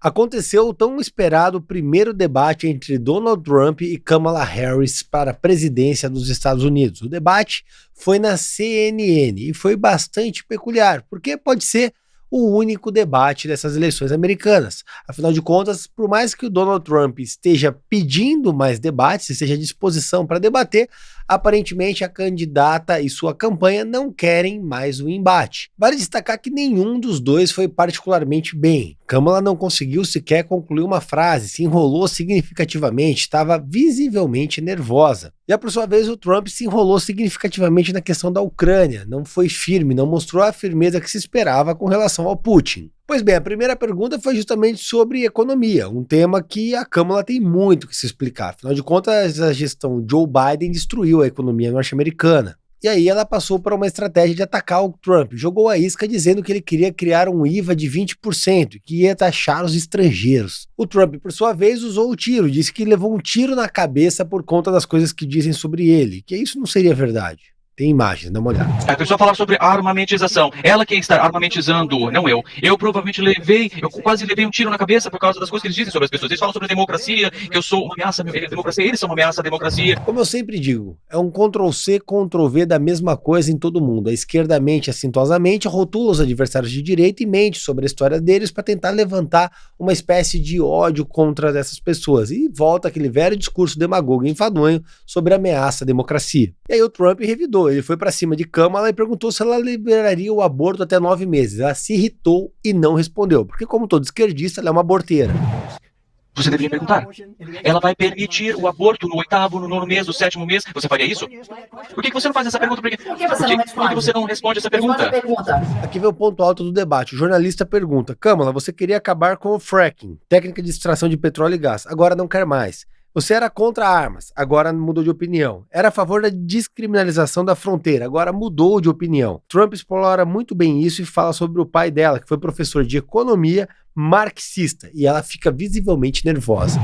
Aconteceu o tão esperado primeiro debate entre Donald Trump e Kamala Harris para a presidência dos Estados Unidos. O debate foi na CNN e foi bastante peculiar, porque pode ser o único debate dessas eleições americanas. Afinal de contas, por mais que o Donald Trump esteja pedindo mais debates, esteja à disposição para debater, aparentemente a candidata e sua campanha não querem mais o embate. Vale destacar que nenhum dos dois foi particularmente bem. Kamala não conseguiu sequer concluir uma frase, se enrolou significativamente, estava visivelmente nervosa. Já por sua vez, o Trump se enrolou significativamente na questão da Ucrânia, não foi firme, não mostrou a firmeza que se esperava com relação ao Putin. Pois bem, a primeira pergunta foi justamente sobre economia, um tema que a Kamala tem muito que se explicar. Afinal de contas, a gestão Joe Biden destruiu a economia norte-americana. E aí ela passou para uma estratégia de atacar o Trump, jogou a isca dizendo que ele queria criar um IVA de 20% e que ia taxar os estrangeiros. O Trump, por sua vez, usou o tiro, disse que levou um tiro na cabeça por conta das coisas que dizem sobre ele, que isso não seria verdade. Tem imagens, dá uma olhada. A pessoa falar sobre armamentização. Ela quem está armamentizando, não eu. Eu provavelmente quase levei um tiro na cabeça por causa das coisas que eles dizem sobre as pessoas. Eles falam sobre democracia, que eu sou uma ameaça à democracia, eles são uma ameaça à democracia. Como eu sempre digo, é um Ctrl-C, Ctrl-V da mesma coisa em todo mundo. A esquerda mente assintosamente, rotula os adversários de direita e mente sobre a história deles para tentar levantar uma espécie de ódio contra essas pessoas. E volta aquele velho discurso demagogo e enfadonho sobre a ameaça à democracia. E aí o Trump revidou. Ele foi para cima de Kamala e perguntou se ela liberaria o aborto até 9 meses. Ela se irritou e não respondeu, porque como todo esquerdista, ela é uma aborteira. Você deveria perguntar. Ela vai permitir o aborto no 8º, no 9º mês, no 7º mês? Você faria isso? Por que você não faz essa pergunta? Por que você não responde essa pergunta? Aqui vem o ponto alto do debate. O jornalista pergunta: Kamala, você queria acabar com o fracking, técnica de extração de petróleo e gás, agora não quer mais. Você era contra armas, agora mudou de opinião. Era a favor da descriminalização da fronteira, agora mudou de opinião. Trump explora muito bem isso e fala sobre o pai dela, que foi professor de economia marxista, e ela fica visivelmente nervosa.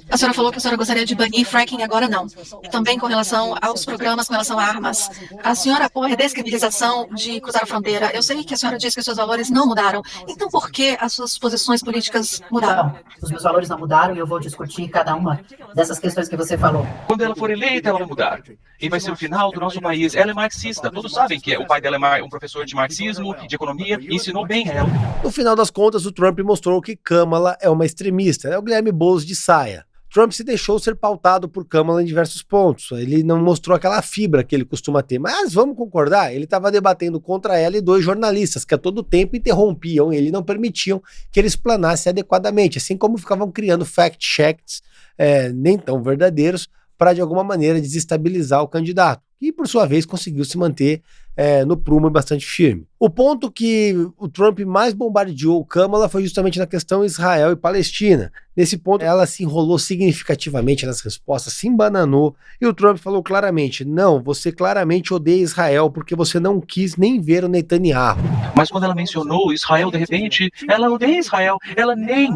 A senhora falou que a senhora gostaria de banir fracking, agora não. E também com relação aos programas com relação a armas. A senhora apoia a descriminalização de cruzar a fronteira. Eu sei que a senhora diz que os seus valores não mudaram. Então por que as suas posições políticas mudaram? Não, os meus valores não mudaram e eu vou discutir cada uma dessas questões que você falou. Quando ela for eleita, ela vai mudar. E vai ser o final do nosso país. Ela é marxista. Todos sabem que o pai dela é um professor de marxismo, de economia, e ensinou bem a ela. No final das contas, o Trump mostrou que Kamala é uma extremista. É o Guilherme Boulos de saia. Trump se deixou ser pautado por Kamala em diversos pontos. Ele não mostrou aquela fibra que ele costuma ter. Mas vamos concordar, ele estava debatendo contra ela e 2 jornalistas que a todo tempo interrompiam ele e não permitiam que ele explanasse adequadamente. Assim como ficavam criando fact-checks nem tão verdadeiros para de alguma maneira desestabilizar o candidato. E por sua vez conseguiu se manter no prumo bastante firme. O ponto que o Trump mais bombardeou Kamala foi justamente na questão Israel e Palestina. Nesse ponto, ela se enrolou significativamente nas respostas, se embananou, e o Trump falou claramente: não, você claramente odeia Israel porque você não quis nem ver o Netanyahu. Mas quando ela mencionou Israel, de repente, ela odeia Israel, ela nem...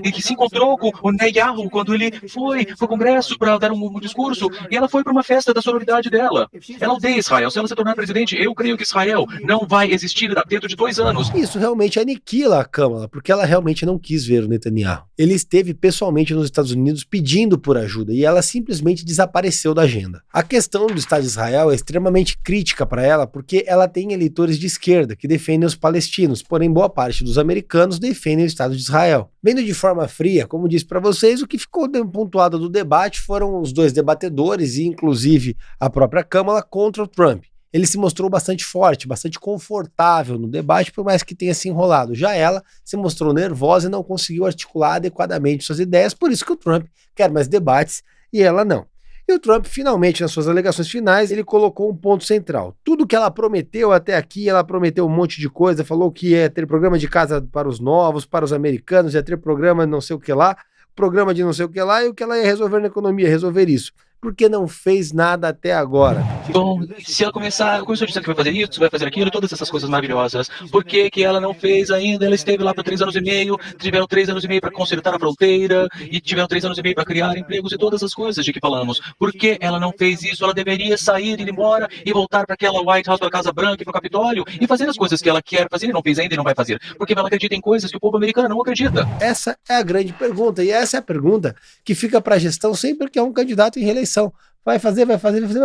E que se encontrou com o Netanyahu quando ele foi pro Congresso para dar um discurso, e ela foi para uma festa da sororidade dela. Ela odeia Israel. Se ela se tornar presidente, eu creio que Israel não vai existir dentro de 2 anos. Isso realmente aniquila a Kamala, porque ela realmente não quis ver o Netanyahu. Ele esteve pessoalmente nos Estados Unidos pedindo por ajuda e ela simplesmente desapareceu da agenda. A questão do Estado de Israel é extremamente crítica para ela, porque ela tem eleitores de esquerda que defendem os palestinos, porém boa parte dos americanos defendem o Estado de Israel. Vendo de forma fria, como disse para vocês, o que ficou pontuado do debate foram os 2 debatedores e inclusive a própria Kamala contra o Trump. Ele se mostrou bastante forte, bastante confortável no debate, por mais que tenha se enrolado. Já ela se mostrou nervosa e não conseguiu articular adequadamente suas ideias, por isso que o Trump quer mais debates e ela não. E o Trump, finalmente, nas suas alegações finais, ele colocou um ponto central. Tudo que ela prometeu até aqui, ela prometeu um monte de coisa, falou que ia ter programa de casa para os novos, para os americanos, ia ter programa de não sei o que lá, programa de não sei o que lá, e o que ela ia resolver na economia, resolver isso. porque não fez nada até agora. Bom, se ela começou dizendo que vai fazer isso, vai fazer aquilo, todas essas coisas maravilhosas, por que que ela não fez ainda? Ela esteve lá por 3 anos e meio, tiveram 3 anos e meio para consertar a fronteira, e tiveram 3 anos e meio para criar empregos e todas as coisas de que falamos. Por que ela não fez isso? Ela deveria sair, ir embora e voltar para aquela White House, para a Casa Branca e para o Capitólio e fazer as coisas que ela quer fazer e não fez ainda e não vai fazer. Porque ela acredita em coisas que o povo americano não acredita. Essa é a grande pergunta, e essa é a pergunta que fica para a gestão sempre que é um candidato em reeleição. Vai fazer, mas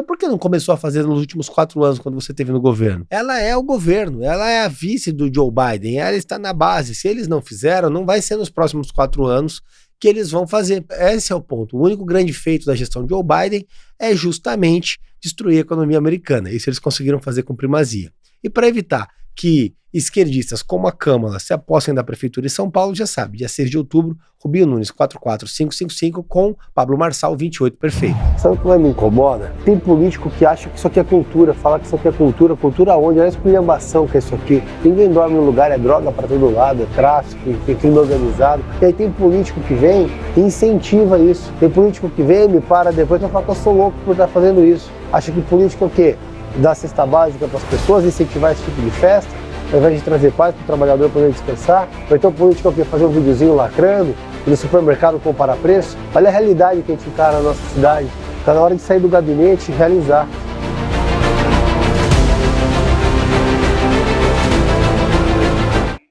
por que não começou a fazer nos últimos 4 anos, quando você esteve no governo? Ela é o governo, ela é a vice do Joe Biden, ela está na base. Se eles não fizeram, não vai ser nos próximos 4 anos que eles vão fazer. Esse é o ponto. O único grande feito da gestão de Joe Biden é justamente destruir a economia americana. Isso eles conseguiram fazer com primazia. E para evitar que esquerdistas como a Câmara se apossem da Prefeitura de São Paulo, já sabe, dia 6 de outubro, Rubinho Nunes 44555 com Pablo Marçal 28 perfeito. Sabe o que me incomoda? Tem político que acha que isso aqui é cultura, fala que isso aqui é cultura. Cultura onde? É esculhambação que é isso aqui. Ninguém dorme no lugar, é droga para todo lado, é tráfico, é crime organizado. E aí tem político que vem e incentiva isso. Tem político que vem e me para depois para falar que eu sou louco por estar fazendo isso. Acha que político é o quê? Dar cesta básica para as pessoas, incentivar esse tipo de festa, ao invés de trazer paz para o trabalhador poder descansar. Ou então político é o quê? Fazer um videozinho lacrando, ir no supermercado comparar preço. Olha a realidade que a gente encara na nossa cidade. Está na hora de sair do gabinete e realizar.